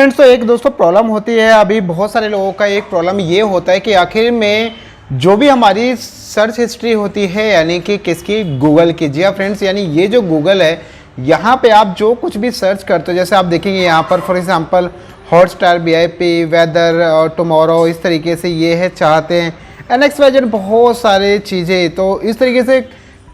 Friends, तो एक दोस्तों प्रॉब्लम होती है। अभी बहुत सारे लोगों का एक प्रॉब्लम ये होता है कि आखिर में जो भी हमारी सर्च हिस्ट्री होती है, यानी कि किसकी, गूगल की। जी हाँ फ्रेंड्स, यानी ये जो गूगल है, यहाँ पे आप जो कुछ भी सर्च करते हो, जैसे आप देखेंगे यहाँ पर for example Hotstar, VIP, weather और टुमारो, इस तरीके से ये है चाहते हैं NXYZ, बहुत सारे चीज़ें। तो इस तरीके से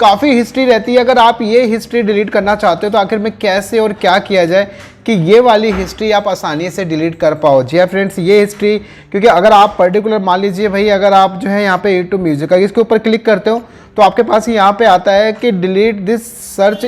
काफ़ी हिस्ट्री रहती है। अगर आप ये हिस्ट्री डिलीट करना चाहते हो तो आखिर में कैसे और क्या किया जाए कि ये वाली हिस्ट्री आप आसानी से डिलीट कर पाओ। जी हाँ फ्रेंड्स, ये हिस्ट्री, क्योंकि अगर आप पर्टिकुलर मान लीजिए भाई, अगर आप जो है यहाँ पे YouTube म्यूजिक का इसके ऊपर क्लिक करते हो तो आपके पास यहाँ पे आता है कि delete this search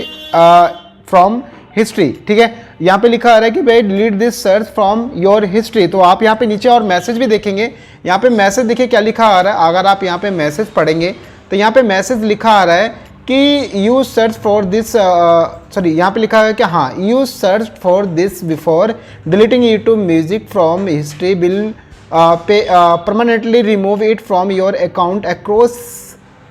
from history. ठीक है, यहाँ पे लिखा आ रहा है कि भाई delete this search from your history. तो आप यहाँ पे नीचे और मैसेज भी देखेंगे। यहाँ पे मैसेज देखिए क्या लिखा आ रहा है। अगर आप यहाँ पे मैसेज पढ़ेंगे तो यहाँ पे मैसेज लिखा आ रहा है कि you search for this, sorry यहाँ पे लिखा है कि हाँ, you search for this before deleting YouTube music from history will permanently remove it from your account across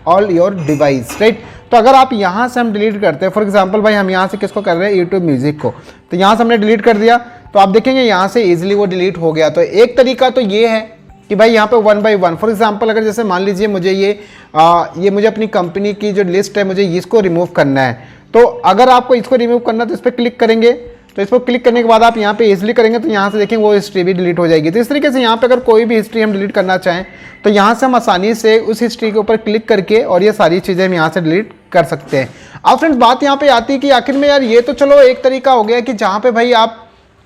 all your device, right. तो अगर आप यहाँ से हम डिलीट करते हैं, फॉर एग्जांपल भाई हम यहाँ से किसको कर रहे हैं, यूट्यूब म्यूजिक को, तो यहाँ से हमने डिलीट कर दिया तो आप देखेंगे यहाँ से इजीली वो डिलीट हो गया। तो एक तरीका तो ये है कि भाई यहाँ पे 1 by 1, फॉर एग्जांपल अगर जैसे मान लीजिए मुझे ये मुझे अपनी कंपनी की जो लिस्ट है मुझे इसको रिमूव करना है। तो अगर आपको इसको रिमूव करना है तो इस पर क्लिक करेंगे, तो इस पर क्लिक करने के बाद आप यहाँ पे इजीली करेंगे तो यहाँ से देखेंगे वो हिस्ट्री भी डिलीट हो जाएगी। तो इस तरीके से यहाँ पे अगर कोई भी हिस्ट्री हम डिलीट करना चाहें तो यहाँ से हम आसानी से उस हिस्ट्री के ऊपर क्लिक करके और ये सारी चीज़ें हम यहाँ से डिलीट कर सकते हैं। अब फ्रेंड्स बात यहाँ पे आती है कि आखिर में यार ये तो चलो एक तरीका हो गया कि जहाँ पे भाई आप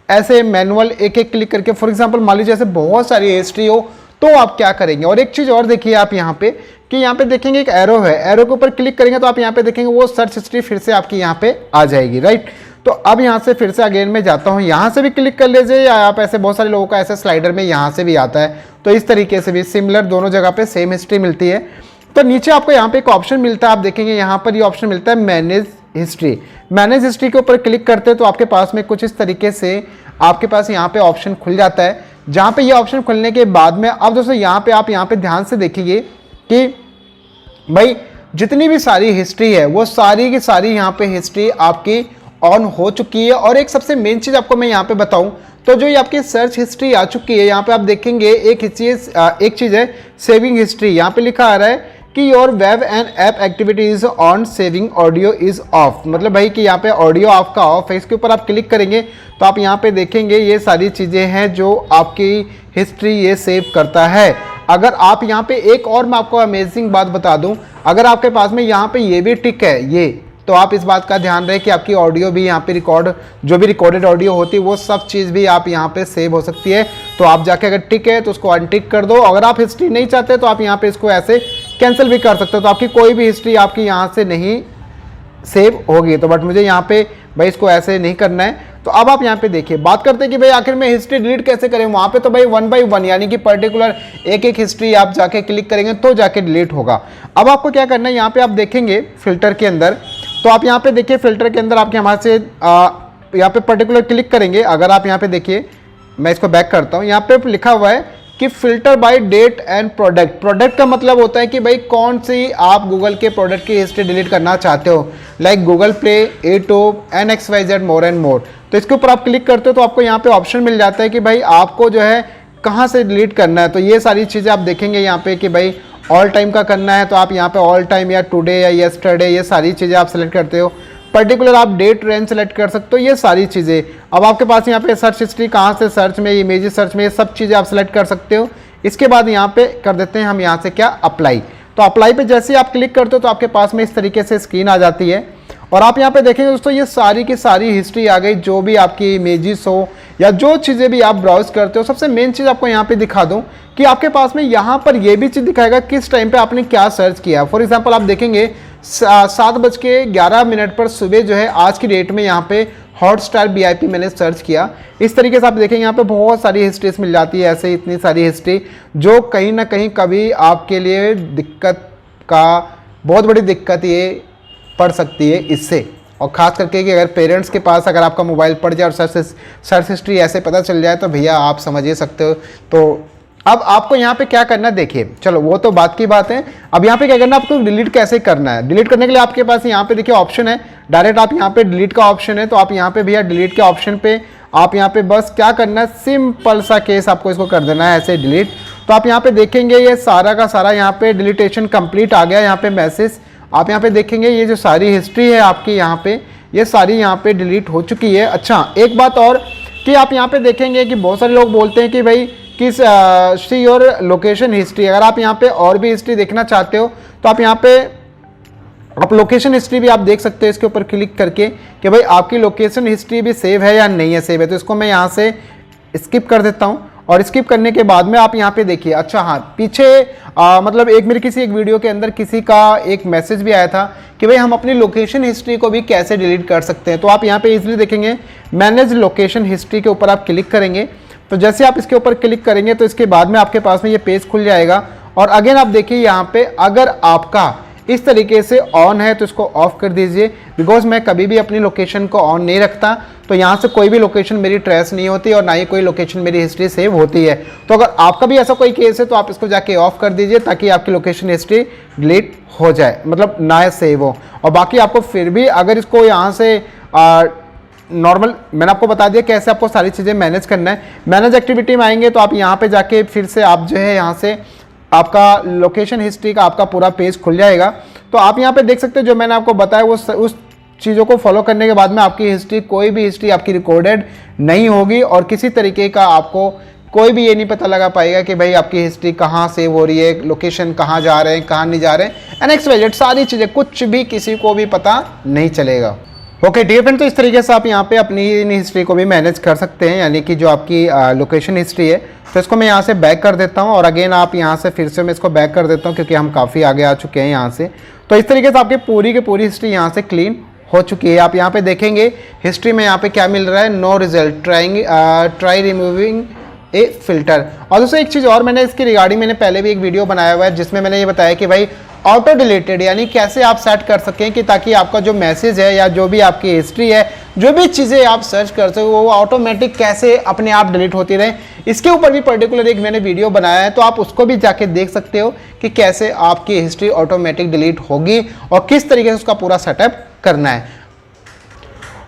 ऐसे मैनुअल एक एक क्लिक करके, फॉर एग्जाम्पल मान लीजिए ऐसे बहुत सारी हिस्ट्री हो तो आप क्या करेंगे। और एक चीज़ और देखिए आप यहाँ पे कि यहाँ पे देखेंगे एक एरो है, एरो के ऊपर क्लिक करेंगे तो आप यहाँ पे देखेंगे वो सर्च हिस्ट्री फिर से आपकी यहाँ पे आ जाएगी, राइट। तो अब यहाँ से फिर से अगेन में जाता हूँ, यहाँ से भी क्लिक कर लीजिए, या आप ऐसे बहुत सारे लोगों का ऐसे स्लाइडर में यहाँ से भी आता है। तो इस तरीके से भी सिमिलर दोनों जगह पे सेम हिस्ट्री मिलती है। तो नीचे आपको यहाँ पे एक ऑप्शन मिलता है, आप देखेंगे यहाँ पर ये ऑप्शन मिलता है मैनेज हिस्ट्री। मैनेज हिस्ट्री के ऊपर क्लिक करते हैं तो आपके पास में कुछ इस तरीके से आपके पास यहाँ पे ऑप्शन खुल जाता है। जहाँ पे ये ऑप्शन खुलने के बाद में अब दोस्तों यहाँ पे आप यहाँ पे ध्यान से देखिए कि भाई जितनी भी सारी हिस्ट्री है वो सारी की सारी यहाँ पे हिस्ट्री आपकी ऑन हो चुकी है। और एक सबसे मेन चीज़ आपको मैं यहाँ पे बताऊँ तो जो ये आपकी सर्च हिस्ट्री आ चुकी है, यहाँ पे आप देखेंगे एक चीज़ है सेविंग हिस्ट्री। यहाँ पे लिखा आ रहा है कि your web and app activity is on, saving audio is of. मतलब भाई कि यहाँ पे ऑडियो आपका ऑफ है। इसके ऊपर आप क्लिक करेंगे तो आप यहाँ पे देखेंगे ये सारी चीज़ें हैं जो आपकी हिस्ट्री ये सेव करता है। अगर आप यहाँ पे एक और मैं आपको अमेजिंग बात बता दूँ, अगर आपके पास में यहाँ पे ये भी टिक है ये, तो आप इस बात का ध्यान रहे कि आपकी ऑडियो भी यहाँ पे जो भी रिकॉर्डेड ऑडियो होती है वो सब चीज़ भी आप यहाँ पे सेव हो सकती है। तो आप जाके अगर टिक है तो उसको अनटिक कर दो। अगर आप हिस्ट्री नहीं चाहते तो आप यहाँ पे इसको ऐसे कैंसिल भी कर सकते हो। तो आपकी कोई भी हिस्ट्री आपकी यहाँ से नहीं सेव होगी। तो बट मुझे यहाँ पे भाई इसको ऐसे नहीं करना है। तो अब आप यहाँ पे देखिए, बात करते हैं कि भाई आखिर में हिस्ट्री डिलीट कैसे करें। वहाँ पे तो भाई 1 by 1 यानी कि पर्टिकुलर एक एक हिस्ट्री आप जाके क्लिक करेंगे तो जाके डिलीट होगा। अब आपको क्या करना है, यहाँ पे आप देखेंगे फिल्टर के अंदर, तो आप यहाँ पे देखिए फिल्टर के अंदर आपके हमारे से यहाँ पे पर्टिकुलर क्लिक करेंगे। अगर आप यहाँ पे देखिए, मैं इसको बैक करता हूँ, यहाँ पे लिखा हुआ है कि filter by date and product. Product का मतलब होता है कि भाई कौन सी आप गूगल के प्रोडक्ट की हिस्ट्री डिलीट करना चाहते हो, like Google play, YouTube, NXYZ, more and more. तो इसके ऊपर आप क्लिक करते हो तो आपको यहाँ पे ऑप्शन मिल जाता है कि भाई आपको जो है कहाँ से डिलीट करना है। तो ये सारी चीज़ें आप देखेंगे यहाँ पे कि भाई ऑल टाइम का करना है तो आप यहाँ पे ऑल टाइम या टुडे या यस्टरडे, ये सारी चीज़ें आप सेलेक्ट करते हो। पर्टिकुलर आप डेट रेंज सेलेक्ट कर सकते हो, ये सारी चीज़ें। अब आपके पास यहाँ पे सर्च हिस्ट्री कहाँ से सर्च में, इमेजेस सर्च में, ये सब चीज़ें आप सेलेक्ट कर सकते हो। इसके बाद यहाँ पे कर देते हैं हम यहाँ से क्या, अप्लाई। तो अप्लाई पे जैसे ही आप क्लिक करते हो तो आपके पास में इस तरीके से स्क्रीन आ जाती है। और आप यहाँ पे देखेंगे दोस्तों ये सारी की सारी हिस्ट्री आ गई, जो भी आपकी इमेजेस हो या जो चीज़ें भी आप ब्राउज करते हो। सबसे मेन चीज़ आपको यहाँ पे दिखा दूँ कि आपके पास में यहाँ पर ये भी चीज़ दिखाएगा किस टाइम पे आपने क्या सर्च किया। फॉर एग्जांपल आप देखेंगे 7:11 पर सुबह जो है आज की डेट में यहाँ पे हॉटस्टार VIP मैंने सर्च किया। इस तरीके से आप देखेंगे यहाँ पे बहुत सारी हिस्ट्रीज मिल जाती है, ऐसे इतनी सारी हिस्ट्री जो कहीं ना कहीं कभी आपके लिए दिक्कत का, बहुत बड़ी दिक्कत ये पड़ सकती है इससे। और ख़ास करके कि अगर पेरेंट्स के पास अगर आपका मोबाइल पड़ जाए और सर्च हिस्ट्री ऐसे पता चल जाए तो भैया आप समझ ही सकते हो। तो अब आपको यहाँ पे क्या करना है, देखिए चलो वो तो बात की बात है। अब यहाँ पे क्या करना है, आपको डिलीट कैसे करना है। डिलीट करने के लिए आपके पास यहाँ पे देखिए ऑप्शन है, डायरेक्ट आप यहाँ पे डिलीट का ऑप्शन है। तो आप यहाँ पे भैया डिलीट के ऑप्शन पे आप यहाँ पे बस क्या करना है, सिंपल सा केस आपको इसको कर देना है ऐसे डिलीट। तो आप यहाँ पे देखेंगे ये सारा का सारा यहाँ पे डिलीटेशन कंप्लीट आ गया। यहाँ पे मैसेज आप यहाँ पे देखेंगे ये जो सारी हिस्ट्री है आपकी यहाँ पे, ये सारी यहाँ पे डिलीट हो चुकी है। अच्छा एक बात और कि आप यहाँ पे देखेंगे कि बहुत सारे लोग बोलते हैं कि भाई किस सी योर लोकेशन हिस्ट्री, अगर आप यहाँ पे और भी हिस्ट्री देखना चाहते हो तो आप यहाँ पे आप लोकेशन हिस्ट्री भी आप देख सकते हो इसके ऊपर क्लिक करके कि भाई आपकी लोकेशन हिस्ट्री भी सेव है या नहीं है सेव है। तो इसको मैं यहाँ से स्किप कर देता हूँ और स्किप करने के बाद में आप यहाँ पे देखिए। अच्छा हाँ, पीछे मतलब एक मेरे किसी एक वीडियो के अंदर किसी का एक मैसेज भी आया था कि भाई हम अपनी लोकेशन हिस्ट्री को भी कैसे डिलीट कर सकते हैं। तो आप यहाँ पे इजीली देखेंगे मैनेज लोकेशन हिस्ट्री के ऊपर आप क्लिक करेंगे। तो जैसे आप इसके ऊपर क्लिक करेंगे तो इसके बाद में आपके पास में ये पेज खुल जाएगा। और अगेन आप देखिए यहाँ पे अगर आपका इस तरीके से ऑन है तो इसको ऑफ कर दीजिए, बिकॉज मैं कभी भी अपनी लोकेशन को ऑन नहीं रखता। तो यहाँ से कोई भी लोकेशन मेरी ट्रेस नहीं होती और ना ही कोई लोकेशन मेरी हिस्ट्री सेव होती है। तो अगर आपका भी ऐसा कोई केस है तो आप इसको जाके ऑफ कर दीजिए ताकि आपकी लोकेशन हिस्ट्री डिलीट हो जाए, मतलब ना सेव हो। और बाकी आपको फिर भी अगर इसको यहाँ से नॉर्मल मैंने आपको बता दिया कैसे आपको सारी चीज़ें मैनेज करना है। मैनेज एक्टिविटी में आएंगे तो आप यहाँ पे जाके फिर से आप जो है यहाँ से आपका लोकेशन हिस्ट्री का आपका पूरा पेज खुल जाएगा। तो आप यहाँ पे देख सकते हो जो मैंने आपको बताया वो उस चीज़ों को फॉलो करने के बाद में आपकी हिस्ट्री, कोई भी हिस्ट्री आपकी रिकॉर्डेड नहीं होगी और किसी तरीके का आपको कोई भी ये नहीं पता लगा पाएगा कि भाई आपकी हिस्ट्री कहाँ सेव हो रही है, लोकेशन कहाँ जा रहे हैं, कहाँ नहीं जा रहे हैं, एंड XYZ सारी चीज़ें, कुछ भी किसी को भी पता नहीं चलेगा। ओके डियर फ्रेंड, तो इस तरीके से आप यहाँ पे अपनी हिस्ट्री को भी मैनेज कर सकते हैं, यानी कि जो आपकी लोकेशन हिस्ट्री है। तो इसको मैं यहाँ से बैक कर देता हूँ और अगेन आप यहाँ से फिर से मैं इसको बैक कर देता हूँ क्योंकि हम काफ़ी आगे आ चुके हैं यहाँ से। तो इस तरीके से आपकी पूरी की पूरी हिस्ट्री यहाँ से क्लीन हो चुकी है। आप यहाँ पे देखेंगे हिस्ट्री में यहाँ पे क्या मिल रहा है, नो रिजल्ट, ट्राई रिमूविंग ए फिल्टर। और दोस्तों एक चीज़ और, मैंने इसकी रिगार्डिंग मैंने पहले भी एक वीडियो बनाया हुआ है जिसमें मैंने ये बताया कि भाई ऑटो डिलीटेड यानी कैसे आप सेट कर सकें कि ताकि आपका जो मैसेज है या जो भी आपकी हिस्ट्री है, जो भी चीज़ें आप सर्च कर सको वो ऑटोमेटिक कैसे अपने आप डिलीट होती रहे। इसके ऊपर भी पर्टिकुलर एक मैंने वीडियो बनाया है, तो आप उसको भी जाके देख सकते हो कि कैसे आपकी हिस्ट्री ऑटोमेटिक डिलीट होगी और किस तरीके से उसका पूरा सेटअप करना है।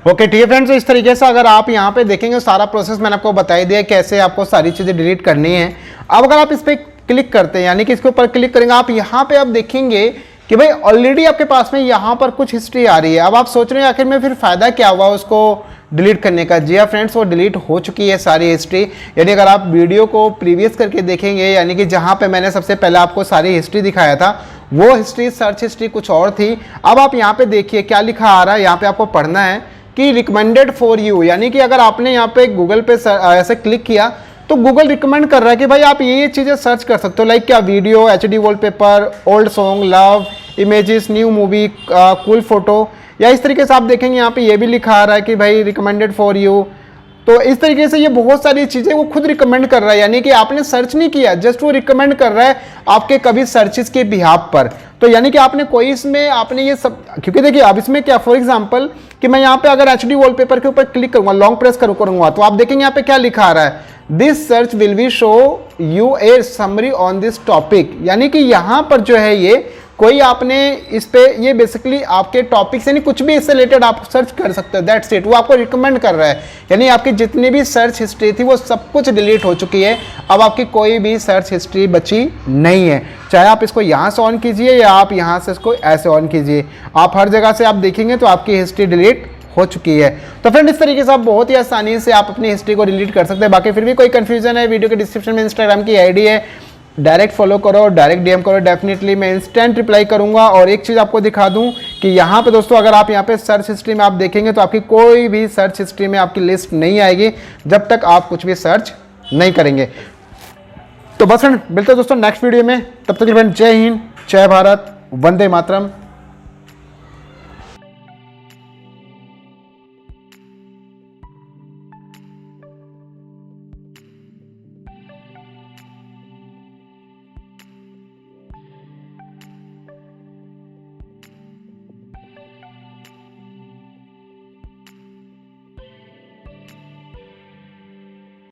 ओके ठीक है फ्रेंड्स, इस तरीके से अगर आप यहाँ पे देखेंगे सारा प्रोसेस मैंने आपको बता दिया कैसे आपको सारी चीज़ें डिलीट करनी है। अब अगर आप इस पर क्लिक करते हैं यानी कि इसके ऊपर क्लिक करेंगे, आप यहाँ पे आप देखेंगे कि भाई ऑलरेडी आपके पास में यहाँ पर कुछ हिस्ट्री आ रही है। अब आप सोच रहे हैं आखिर में फिर फायदा क्या हुआ उसको डिलीट करने का। जी हाँ फ्रेंड्स, वो डिलीट हो चुकी है सारी हिस्ट्री। यानी अगर आप वीडियो को प्रीवियस करके देखेंगे, यानी कि जहाँ पे मैंने सबसे पहले आपको सारी हिस्ट्री दिखाया था वो हिस्ट्री सर्च हिस्ट्री कुछ और थी। अब आप यहाँ पे देखिए क्या लिखा आ रहा है, यहाँ पे आपको पढ़ना है कि रिकमेंडेड फॉर यू, यानी कि अगर आपने यहाँ पे गूगल पे ऐसे क्लिक किया तो गूगल रिकमेंड कर रहा है कि भाई आप ये चीज़ें सर्च कर सकते हो, लाइक क्या video, HD wallpaper, old song, love, images, new movie, cool photo, या इस तरीके से आप देखेंगे यहाँ पे ये भी लिखा आ रहा है कि भाई रिकमेंडेड फॉर यू। तो इस तरीके से ये बहुत सारी चीज़ें वो खुद रिकमेंड कर रहा है, यानी कि आपने सर्च नहीं किया, जस्ट वो रिकमेंड कर रहा है आपके कभी सर्चेस के बिहाफ पर। तो यानी कि आपने कोई इसमें आपने ये सब, क्योंकि देखिए अब इसमें क्या, फॉर एग्जांपल कि मैं यहाँ पे अगर HD वॉलपेपर के ऊपर क्लिक करूंगा, लॉन्ग प्रेस करूंगा तो आप देखेंगे यहाँ पे क्या लिखा आ रहा है, this search will be show U A summary on this topic. यानी कि यहाँ पर जो है ये कोई आपने इस पे ये बेसिकली आपके टॉपिक से नहीं, कुछ भी इससे रिलेटेड आप सर्च कर सकते हो, दैट्स इट। वो आपको रिकमेंड कर रहा है, यानी आपकी जितनी भी सर्च हिस्ट्री थी वो सब कुछ डिलीट हो चुकी है। अब आपकी कोई भी सर्च हिस्ट्री बची नहीं है, चाहे आप इसको यहाँ से ऑन कीजिए या आप यहाँ से इसको ऐसे ऑन कीजिए, आप हर जगह से आप देखेंगे तो आपकी हिस्ट्री डिलीट हो चुकी है। तो फ्रेंड इस तरीके से आप बहुत ही आसानी से आप अपनी हिस्ट्री को डिलीट कर सकते हैं। बाकी फिर भी कोई कंफ्यूजन है, वीडियो के डिस्क्रिप्शन में इंस्टाग्राम की आईडी है, डायरेक्ट फॉलो करो, डायरेक्ट DM करो, डेफिनेटली मैं इंस्टेंट रिप्लाई करूंगा। और एक चीज़ आपको दिखा दूं कि यहाँ पे दोस्तों अगर आप यहाँ पे सर्च हिस्ट्री में आप देखेंगे तो आपकी कोई भी सर्च हिस्ट्री में आपकी लिस्ट नहीं आएगी जब तक आप कुछ भी सर्च नहीं करेंगे। तो बस फ्रेंड मिलते हैं दोस्तों नेक्स्ट वीडियो में, तब तक फ्रेंड जय हिंद, जय भारत, वंदे मातरम।